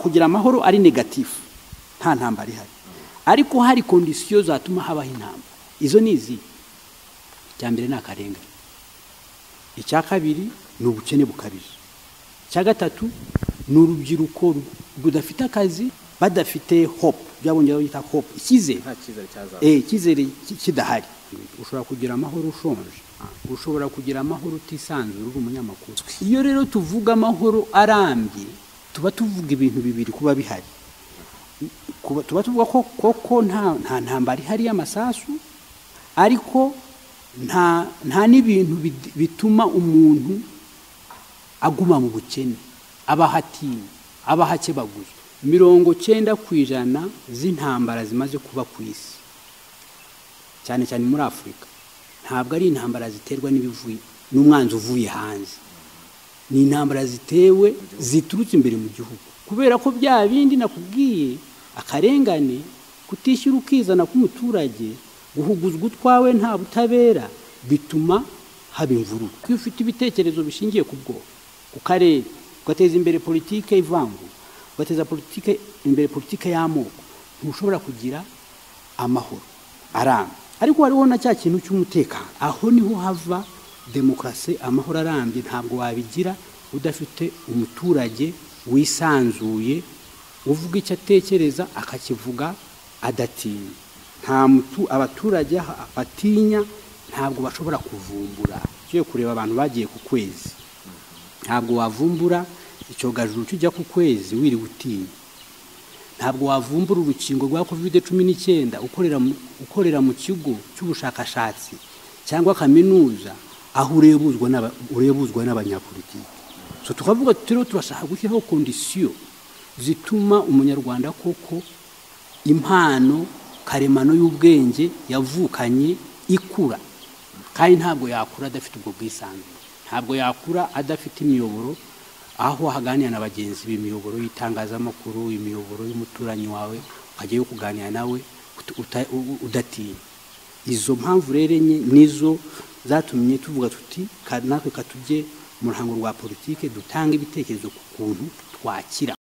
kugira amahoro ari negatifu nta ntambara ihari ariko hari kondisiyo zatuma habaho intambara izo nizi cya mbere ni akarengane icya kabiri ni ubukene bukabije icya gatatu ni urubyiruko rudafite akazi badafite hope byabongera bita hope icyizere kidahari ushobora kugira amahoro ushonje ushobora kugira amahoro utisanzura uri umunyamakuru iyo rero tuvuga amahoro arambye tuba tuvuga ibintu bibiri kuba bihari tuba tuvuga ko koko nta ntambara ihari y'amasasu ariko nta n'ibintu bituma umuntu aguma mu bukene abahatinya abahakebaguzwa 90% z'intambara zimaze kuba ku isi cyane cyane muri Afrika ntabwo ari intambara ziterwa n'ibivuye n'umwanzi uvuye hanze ni intambara zitewe ziturutse imbere mu gihugu kubera ko bya bindi nakubwiye akarengane kutishyura ukizana k'umuturage guhuguzwa utwawe nta butabera bituma haba imvururu iyo ufite ibitekerezo bishingiye ku bwo ku karere ugateza imbere politike ivangu ugateza imbere politike y'amoko ntushobora kugira amahoro arambye ariko hariho na cya kintu cy'umutekano aho niho hava demokarasi amahoro arambye ntabwo wabigira udafite umuturage wisanzuye uvuga icyo atekereza akakivuga adatinya abaturage batinya ntabwo bashobora kuvumbura cyo kureba abantu bagiye ku kwezi ntabwo wavumbura icyogajuru kijya ku kwezi wiri gutinya ntabwo wavumbura urukingo rwa COVID-19 ukorera mu kigo cy'ubushakashatsi cyangwa kaminuza aho urebuzwa n'abanyapolitiki so tukavuga tutero turashaka gushyiraho kondisiyo zituma umunyarwanda koko impano karemano y'ubwenge yavukanye ikura kandi ntabwo yakura adafite ubwo bwisanzure ntabwo yakura adafite imiyoboro aho haganira na bagenzi b'imiyoboro y'itangazamakuru imiyoboro y'umuturanyi wawe agiye kuganira nawe udatinya izo mpamvu rero nizo zatumye tuvuga tuti natwe katujye mu ruhango rwa politike dutanga ibitekerezo ku kuntu twakira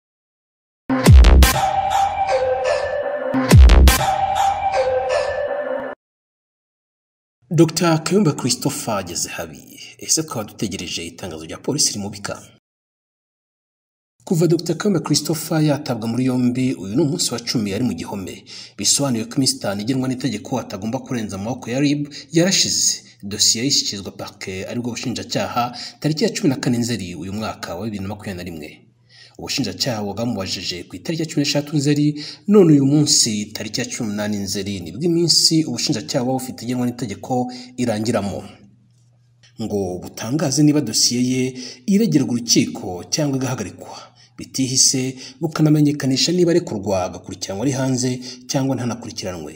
Dr. Kayumba Christopher ageze habi ese twaba dutegereje itangazo rya polisi rimubika kuva Dr. Kayumba Christopher yatabwa muri yombi uyu ni umunsi wa 10 ari mu gihome bisobanuye ko imisitani igenwa n'itegeko atagomba kurenza amaboko ya RIB yarashize dosiye yishyikirizwa parquet aribwo bushinjacyaha tariki ya 14 Nzeri uyu mwaka wa 2021 ubushinjacyaha bwamubajije ku itariki ya 13 Nzeri none uyu munsi tariki ya 18 Nzeri nibwo iminsi ubushinjacyaha bufite igenwa n'itegeko irangiramo ngo butangaze niba dosiye ye iregerwa urukiko cyangwa igahagarikwa bitihise bukanamenyekanisha niba arekurwa agakurikiranwa ari hanze cyangwa ntanakurikiranwe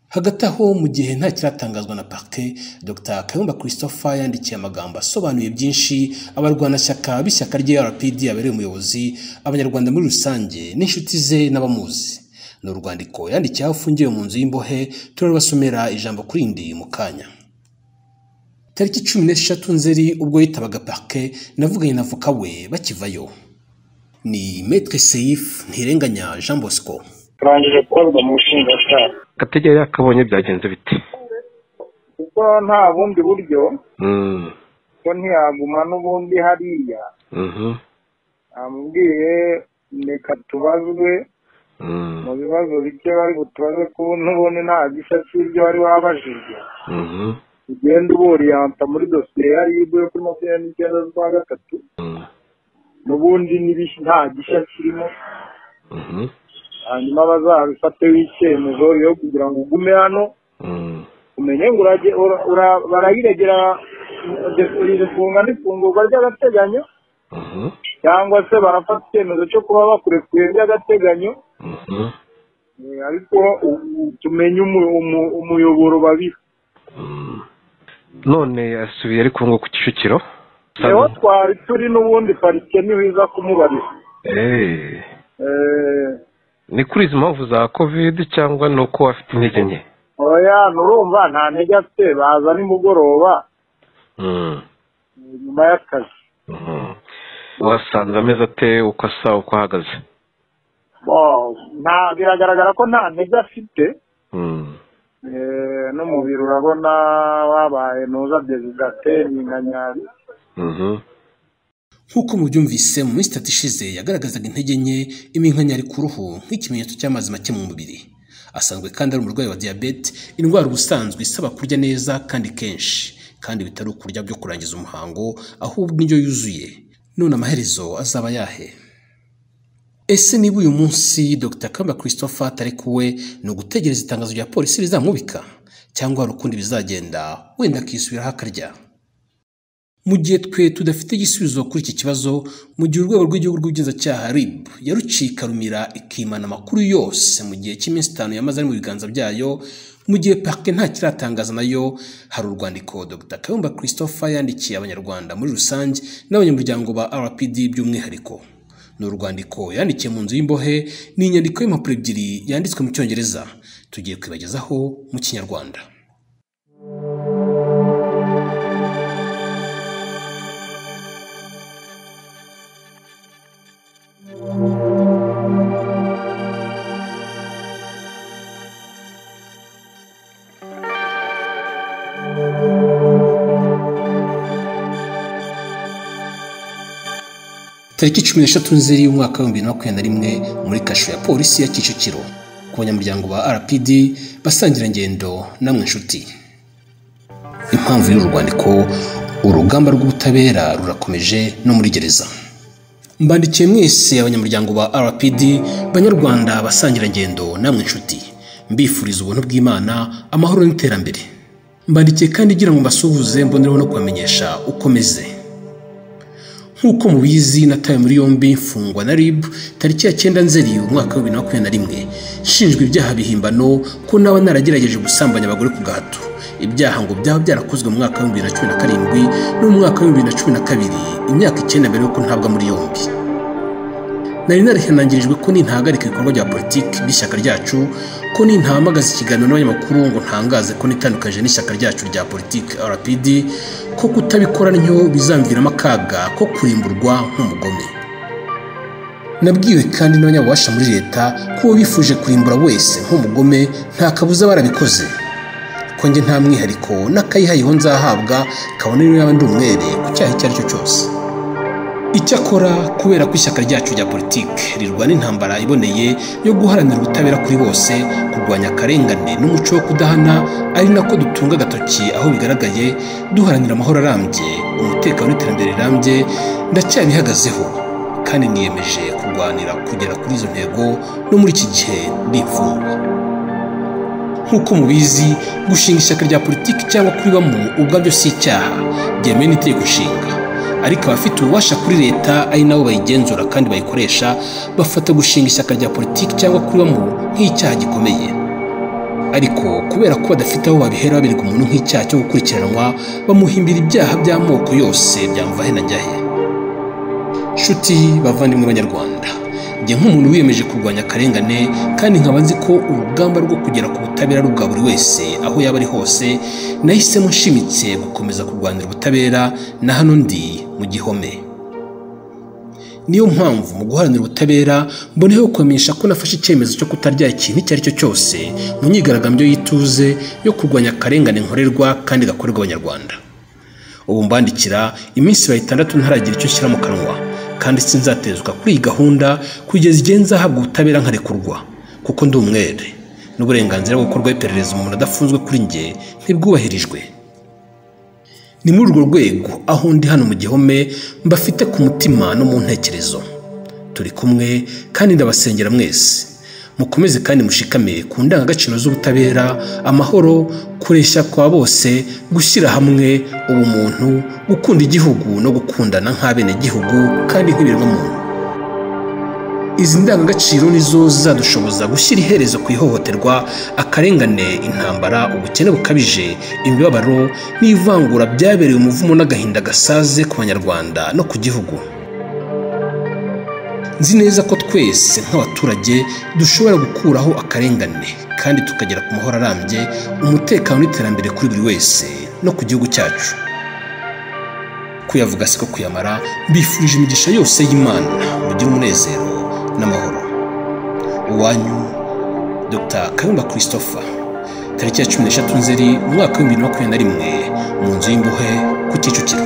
hagati aho mu gihe nta kiratangazwa na parquet Dr. Kayumba Christopher yandikiye amagambo asobanuye byinshi abarwanashyaka b'ishyaka rya RPD abereye umuyobozi abanyarwanda muri rusange n'inshuti ze n'abamuzi ni urwandiko yandikiye aho afungiwe mu nzu y'imbohe turabasomera ijambo kurindi mu kanya tariki 13 Nzeri ubwo yitabaga parquet navuganye na avoka we bakivayo ni Maître Seif Ntirenganya Jean Bosco turangije kubaza mu bushinjacyaha Kategeri yakabonye byagenze bite kuko nta bundi buryo ko ntiyaguma n'ubundi hariya amubwiye reka tubazwe mu bibazo bike bari butubaze ko n'ubundi nta gishya cy'ibyo wari wabajije ugenda uboriyanta muri dosiye ya RIB yo kuri 29 z'ukwa gatatu n'ubundi nta gishya kirimo hanyuma bazabifate w'icyemezo yo kugira ngo ugume hano umenye ngo barayiregera ifunga n'ifungurwa ry'agateganyo cyangwa se barafata icyemezo cyo kuba bakurekuye by'agateganyo ariko tumenye umuyoboro babiri none asubiye ari kungo ku Kicukiro niho twari turi n'ubundi parike niho iza kumubarira ni kuri izi mpamvu za covid cyangwa nuko afite intege nke oya nurumva nta ntege afite baza nimugoroba nyuma y'akazi wasanze ameze ate, uko asa, uko ahagaze? Biragaragara ko nta ntege afite. N'umubiri urabona wabaye ntuza desigateri nkanyari. Nk'uko mubyumvise mu minsi 3 ishize yagaragazaga intege nke, iminkanyari ku ruhu nk'ikimenyetso cy'amazi make mu mubiri. Asanzwe kandi ari umurwayi wa diabete, indwara ubusanzwe isaba kurya neza kandi kenshi, kandi bitari ukurya byo kurangiza umuhango, ahubwo indyo yuzuye. None amaherezo azaba yahe? Ese niba uyu munsi Dr. Kayumba Christopher atari kuwe, ni ugutegereza itangazo rya polisi rizamubika, cyangwa hari ukundi bizagenda wenda akisubiraho akarya? Mu gihe twe tudafite igisubizo kuri iki kibazo, mu gihe urwego rw'igihugu rw'ubugenzacyaha RIB yarucika rumira ikimana amakuru yose mu gihe cy'iminsi 5 yamaze ari mu biganza byayo, mu gihe parke nta kiratangaza nayo, hari urwandiko Dr. Kayumba Christopher yandikiye abanyarwanda muri rusange n'abanyamuryango ba RPD by'umwihariko. Ni urwandiko yandikiye mu nzu y'imbohe, ni inyandiko y'impapuro 2 yanditswe mu Cyongereza, tugiye kwibagezaho mu Kinyarwanda. Tariki 13 Nzeri y'umwaka wa 2021 muri kasho ya polisi ya Kicukiro, ku banyamuryango ba RPD basangira ngendo namwe nshuti. Impamvu y'uru rwandiko: urugamba rw'ubutabera rurakomeje no muri gereza. Mbandikiye mwese abanyamuryango ba RPD, banyarwanda basangira ngendo namwe nshuti, mbifuriza ubuntu bw'Imana, amahoro n'iterambere. Mbandikiye kandi ngira ngo mbasuhuze, mbonereho no kubamenyesha uko meze. Nk'uko mubizi, natawe muri yombi mfungwa na RIB tariki ya 9 Nzeri umwaka wa 2021, shinjwe ibyaha bihimbano ko nawe naragerageje gusambanya abagore ku gahato. Ibyaha ngo byaba byarakozwe mu mwaka wa 2017 no mu mwaka wa 2012, imyaka 9 mbere yuko ntabwa muri yombi. Nari narihanangirijwe ko nintahagarika ibikorwa bya politiki by'ishyaka ryacu, ko nintahamagaza ikiganiro n'abanyamakuru ngo ntangaze ko nitandukaje n'ishyaka ryacu rya politiki RPD, ko kutabikora ntyo bizamviramo akaga ko kurimburwa nk'umugome. Nabwiwe kandi n'abanyabubasha muri leta ko bifuje kurimbura wese nk'umugome nta kabuza barabikoze, ko nge nta mwihariko n'akayihayeho nzahabwa kabone niba ndi umwere ku cyaha icyo ari cyo cyose. Icyakora kubera ko ishyaka ryacu rya politiki rirwana intambara iboneye yo guharanira ubutabera kuri bose, kurwanya akarengane n'umuco wo kudahana, ari nako dutunga agatoki aho bigaragaye, duharanira amahoro arambye, umutekano n'iterambere rirambye, ndacyabihagazeho kandi niyemeje kurwanira kugera kuri izo ntego no muri iki gihe ndimfungwa. Nk'uko mubizi, gushinga ishyaka rya politiki cyangwa kuribamo ubwabyo si icyaha, byemewe n'itegeko nshinga. Ariko abafite ububasha kuri leta ari nabo bayigenzura kandi bayikoresha, bafata gushinga ishyaka rya politiki cyangwa kuribamo nk'icyaha gikomeye. Ariko kubera ko badafite aho babihera babirega umuntu nk'icyaha cyo gukurikiranwa, bamuhimbira ibyaha by'amoko yose byamva he na njyahe. Nshuti bavandimwe banyarwanda, njye nk'umuntu wiyemeje kurwanya akarengane kandi nkaba nzi ko urugamba rwo kugera ku butabera rubwa buri wese aho yaba ari hose, nahisemo nshimitse gukomeza kurwanira ubutabera na hano ndi mu Gihome. Niyo mpamvu mu guharanira ubutabera mboneyeho kumenyesha ko nafashe icyemezo cyo kutarya ikintu icyo ari cyo cyose mu myigaragambyo y'ituze yo kurwanya akarengane nkorerwa kandi gakorerwa abanyarwanda. Ubu mbandikira iminsi 6 ntaragira icyo nshyira mu kanwa, kandi sinzatezwa kuri iyi gahunda kugeza igihe nzahabwa ubutabera nkarekurwa, kuko ndi umwere n'uburenganzira bwo gukorwaho iperereza umuntu adafunzwe kuri njye ntibwubahirijwe. Ni muri urwo rwego aho ndi hano mu Gihome mbafite ku mutima no mu ntekerezo. Turi kumwe kandi ndabasengera mwese, mukomeze kandi mushikame ku ndangagaciro z'ubutabera, amahoro, kureshya kwa bose, gushyira hamwe, ubumuntu, gukunda igihugu no gukundana nk'abene gihugu kandi nk'ibiremwamuntu. Izi ndangagaciro nizo zadushoboza gushyira iherezo ku ihohoterwa, akarengane, intambara, ubukene bukabije, imibabaro n'ivangura byabereye umuvumo n'agahinda gasaze ku banyarwanda no ku gihugu. Nzi neza ko twese nk'abaturage dushobora gukuraho akarengane kandi tukagera ku mahoro arambye, umutekano n'iterambere kuri buri wese no ku gihugu cyacu. kuyavuga siko kuyamara. Mbifurije imigisha yose y'Imana, mugire umunezero n'amahoro. Uwanyu Dr. Kayumba Christopher, tariki ya 13 Nzeri umwaka wa 2021 mu nzu y'imbohe ku Kicukiro.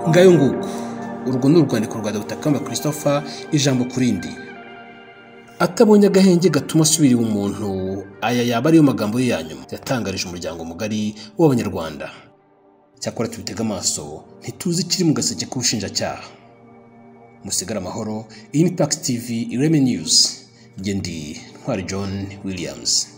Ngayo nguko urwo ni urwandiko rwa Dr. Kayumba Christopher, ijambo kurindi. Atabonye agahenge gatuma asubira umuntu, aya yaba ariyo magambo ye ya nyuma yatangarije umuryango mugari w'Abanyarwanda. Cyakora tubitega amaso, ntituzi ikiri mu gaseke k'ubushinjacyaha. Musigara amahoro. Iyi ni Pax TV Ireme News. Ndi Ntwari John Williams.